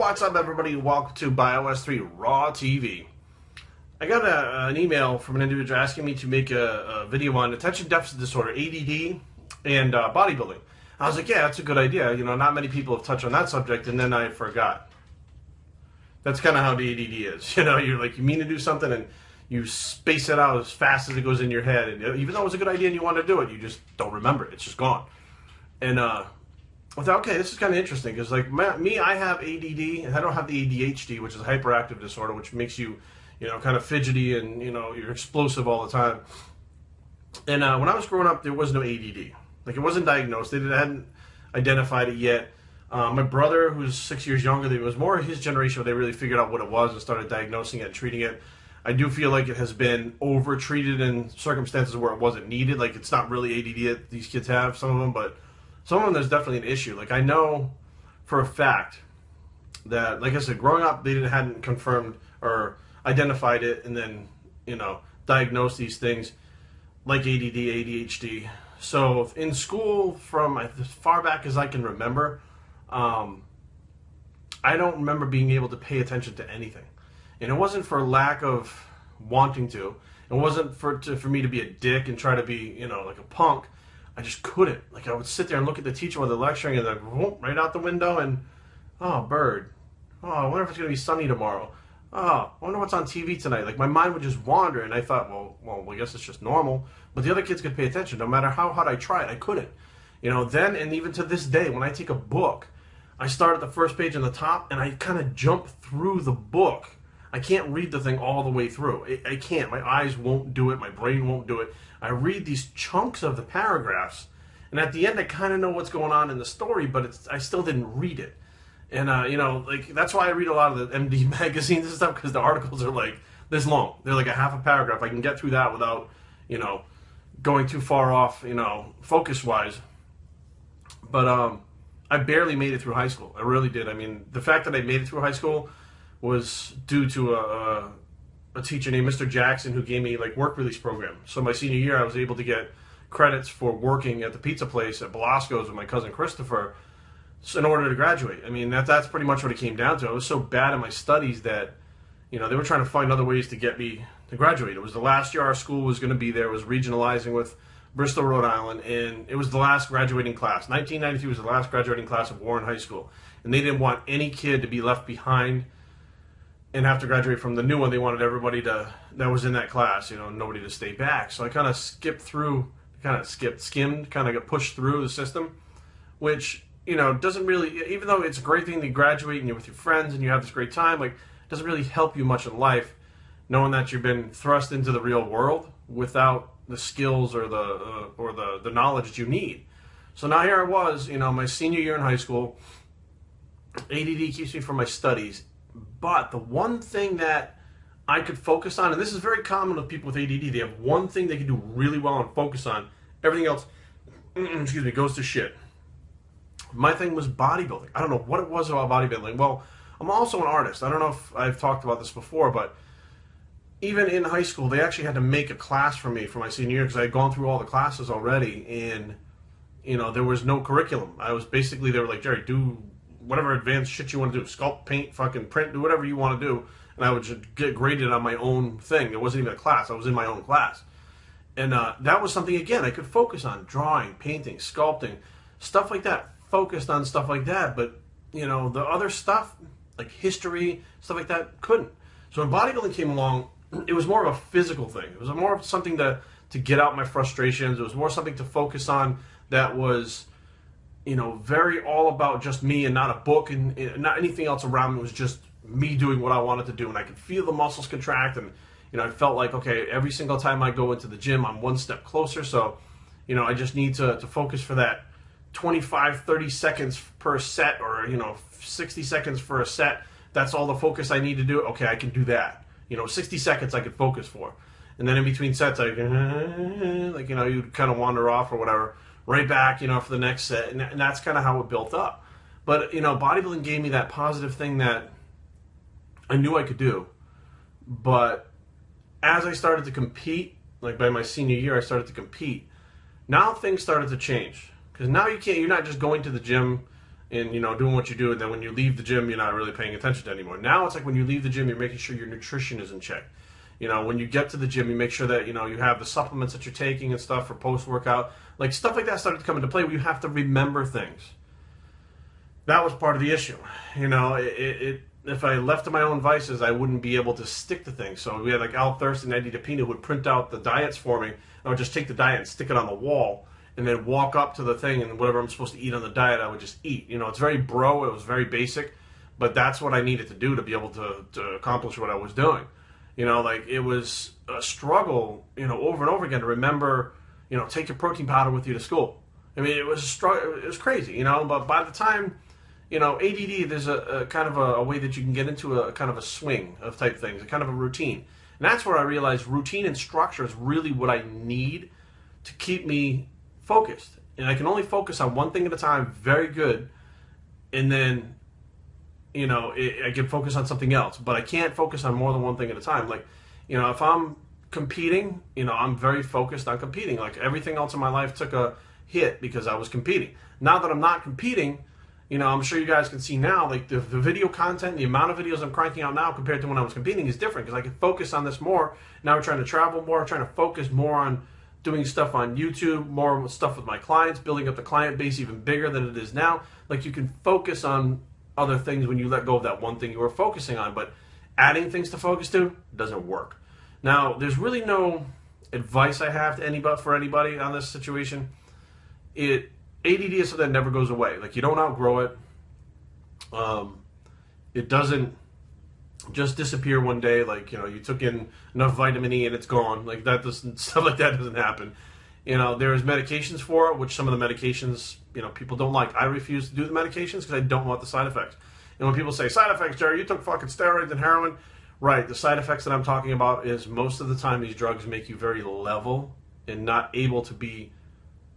What's up, everybody? Welcome to Bios3 Raw TV. I got an email from an individual asking me to make a video on attention deficit disorder, ADD, and bodybuilding. I was like, yeah, that's a good idea. You know, not many people have touched on that subject, and then I forgot. That's kind of how the ADD is. You know, you're like, you mean to do something, and you space it out as fast as it goes in your head. And even though it was a good idea and you want to do it, you just don't remember it. It's just gone. And I thought, okay, this is kind of interesting because, like, me, I have ADD, and I don't have the ADHD, which is a hyperactive disorder, which makes you, you know, kind of fidgety and, you know, you're explosive all the time. And when I was growing up, there was no ADD. Like, it wasn't diagnosed. They hadn't identified it yet. My brother, who's 6 years younger, it was more his generation where they really figured out what it was and started diagnosing it and treating it. I do feel like it has been over-treated in circumstances where it wasn't needed. Like, it's not really ADD that these kids have, some of them, but some of them, there's definitely an issue. Like, I know for a fact that, like I said, growing up, they hadn't confirmed or identified it and then, you know, diagnosed these things like ADD, ADHD. So in school, from as far back as I can remember, I don't remember being able to pay attention to anything. And it wasn't for lack of wanting to. It wasn't for me to be a dick and try to be, you know, like a punk. I just couldn't. Like, I would sit there and look at the teacher while they're lecturing and like, whoop, right out the window and, oh, bird. Oh, I wonder if it's going to be sunny tomorrow. Oh, I wonder what's on TV tonight. Like, my mind would just wander, and I thought, well, I guess it's just normal. But the other kids could pay attention. No matter how hard I tried, I couldn't. You know, then, and even to this day, when I take a book, I start at the first page on the top, and I kind of jump through the book. I can't read the thing all the way through. I can't. My eyes won't do it. My brain won't do it. I read these chunks of the paragraphs, and at the end, I kind of know what's going on in the story, but I still didn't read it. And, you know, like, that's why I read a lot of the MD magazines and stuff, because the articles are, like, this long. They're like a half a paragraph. I can get through that without, you know, going too far off, you know, focus-wise. But I barely made it through high school. I really did. I mean, the fact that I made it through high school was due to a teacher named Mr. Jackson who gave me, like, work release program. So my senior year, I was able to get credits for working at the pizza place at Belasco's with my cousin Christopher in order to graduate. I mean, that's pretty much what it came down to. I was so bad at my studies that, you know, they were trying to find other ways to get me to graduate. It was the last year our school was going to be there. It was regionalizing with Bristol, Rhode Island, and it was the last graduating class. 1993 was the last graduating class of Warren High School, and they didn't want any kid to be left behind and have to graduate from the new one. They wanted everybody that was in that class, you know, nobody to stay back. So I kind of skimmed, kind of got pushed through the system, which, you know, doesn't really, even though it's a great thing to graduate and you're with your friends and you have this great time, like, it doesn't really help you much in life knowing that you've been thrust into the real world without the skills or the knowledge that you need. So now here I was, you know, my senior year in high school. ADD keeps me from my studies. But the one thing that I could focus on, and this is very common with people with ADD, they have one thing they can do really well and focus on. Everything else, excuse me, goes to shit. My thing was bodybuilding. I don't know what it was about bodybuilding. Well, I'm also an artist. I don't know if I've talked about this before, but even in high school, they actually had to make a class for me for my senior year because I had gone through all the classes already, and, you know, there was no curriculum. I was basically, they were like, Jerry, do whatever advanced shit you want to do. Sculpt, paint, fucking print, do whatever you want to do. And I would just get graded on my own thing. There wasn't even a class. I was in my own class. And that was something, again, I could focus on. Drawing, painting, sculpting, stuff like that. Focused on stuff like that. But, you know, the other stuff, like history, stuff like that, couldn't. So when bodybuilding came along, it was more of a physical thing. It was more of something to get out my frustrations. It was more something to focus on that was, you know, very all about just me and not a book and not anything else around me. It was just me doing what I wanted to do, and I could feel the muscles contract, and, you know, I felt like, okay, every single time I go into the gym, I'm one step closer, so, you know, I just need to focus for that 25, 30 seconds per set, or, you know, 60 seconds for a set. That's all the focus I need to do. Okay, I can do that. You know, 60 seconds I could focus for. And then in between sets, I can, like, you know, you'd kind of wander off or whatever, right back, you know, for the next set. And that's kind of how it built up. But, you know, bodybuilding gave me that positive thing that I knew I could do. But as I started to compete, like by my senior year, I started to compete. Now things started to change. Because now you're not just going to the gym and, you know, doing what you do, and then when you leave the gym, you're not really paying attention to it anymore. Now it's like when you leave the gym, you're making sure your nutrition is in check. You know, when you get to the gym, you make sure that, you know, you have the supplements that you're taking and stuff for post-workout. Like, stuff like that started to come into play where you have to remember things. That was part of the issue. You know, if I left to my own vices, I wouldn't be able to stick to things. So we had like Al Thurston and Eddie DePina who would print out the diets for me. I would just take the diet and stick it on the wall and then walk up to the thing, and whatever I'm supposed to eat on the diet, I would just eat. You know, it's very bro, it was very basic, but that's what I needed to do to be able to accomplish what I was doing. You know, like, it was a struggle, you know, over and over again to remember, you know, take your protein powder with you to school. I mean, it was a struggle, it was crazy, you know, but by the time, you know, ADD, there's a kind of a way that you can get into a kind of a swing of type things, a kind of a routine. And that's where I realized routine and structure is really what I need to keep me focused. And I can only focus on one thing at a time, very good, and then, you know, I can focus on something else, but I can't focus on more than one thing at a time. Like, you know, if I'm competing, you know, I'm very focused on competing. Like, everything else in my life took a hit because I was competing. Now that I'm not competing, you know, I'm sure you guys can see now, like, the video content, the amount of videos I'm cranking out now compared to when I was competing is different because I can focus on this more. Now we're trying to travel more, trying to focus more on doing stuff on YouTube, more stuff with my clients, building up the client base even bigger than it is now. Like, you can focus on other things when you let go of that one thing you were focusing on, but adding things to focus to doesn't work. Now, there's really no advice I have to for anybody on this situation. ADD is something that never goes away. Like, you don't outgrow it. It doesn't just disappear one day. Like, you know, you took in enough vitamin E and it's gone. Like, that doesn't, stuff like that doesn't happen. You know, there's medications for it, which some of the medications, you know, people don't like. I refuse to do the medications because I don't want the side effects. And when people say, side effects, Jerry, you took fucking steroids and heroin. Right, the side effects that I'm talking about is most of the time these drugs make you very level and not able to be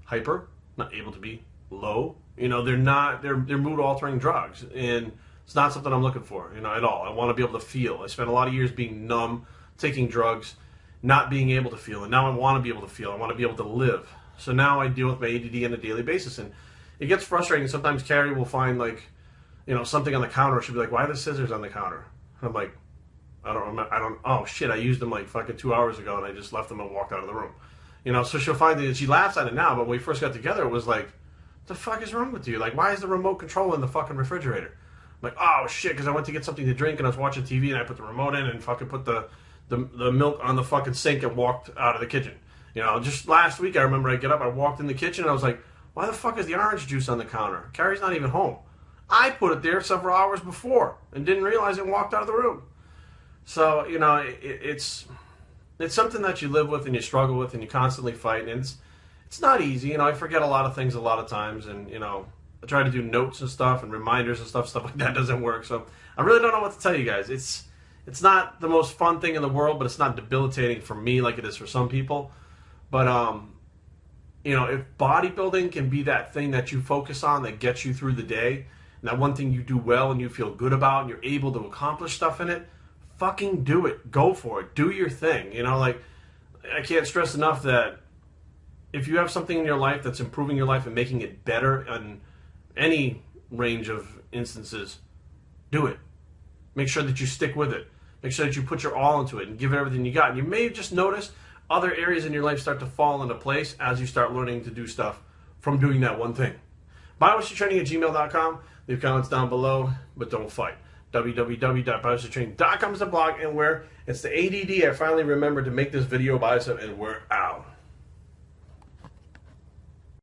hyper, not able to be low. You know, they're mood-altering drugs. And it's not something I'm looking for, you know, at all. I want to be able to feel. I spent a lot of years being numb, taking drugs, not being able to feel, and now I want to be able to feel. I want to be able to live. So now I deal with my ADD on a daily basis, and it gets frustrating. Sometimes Kari will find, like, you know, something on the counter. She'll be like, "Why are the scissors on the counter?" And I'm like, "I don't remember. Oh shit, I used them like fucking 2 hours ago, and I just left them and walked out of the room." You know, so she'll find it. She laughs at it now, but when we first got together, it was like, "What the fuck is wrong with you? Like, why is the remote control in the fucking refrigerator?" I'm like, "Oh shit," because I went to get something to drink and I was watching TV and I put the remote in and fucking put the milk on the fucking sink and walked out of the kitchen. You know, just last week I remember I get up, I walked in the kitchen and I was like, "Why the fuck is the orange juice on the counter? Kari's not even home." I put it there several hours before and didn't realize it and walked out of the room. So, you know, it's something that you live with and you struggle with and you constantly fight, and it's not easy. You know, I forget a lot of things a lot of times, and, you know, I try to do notes and stuff and reminders and stuff like that doesn't work. So I really don't know what to tell you guys. It's not the most fun thing in the world, but it's not debilitating for me like it is for some people. But, you know, if bodybuilding can be that thing that you focus on that gets you through the day, and that one thing you do well and you feel good about and you're able to accomplish stuff in it, fucking do it. Go for it. Do your thing. You know, like, I can't stress enough that if you have something in your life that's improving your life and making it better in any range of instances, do it. Make sure that you stick with it. Make sure that you put your all into it and give it everything you got. And you may just notice other areas in your life start to fall into place as you start learning to do stuff from doing that one thing. BioStraining@gmail.com. Leave comments down below, but don't fight. www.biostraining.com is the blog, and where it's the ADD I finally remembered to make this video bicep, and we're out.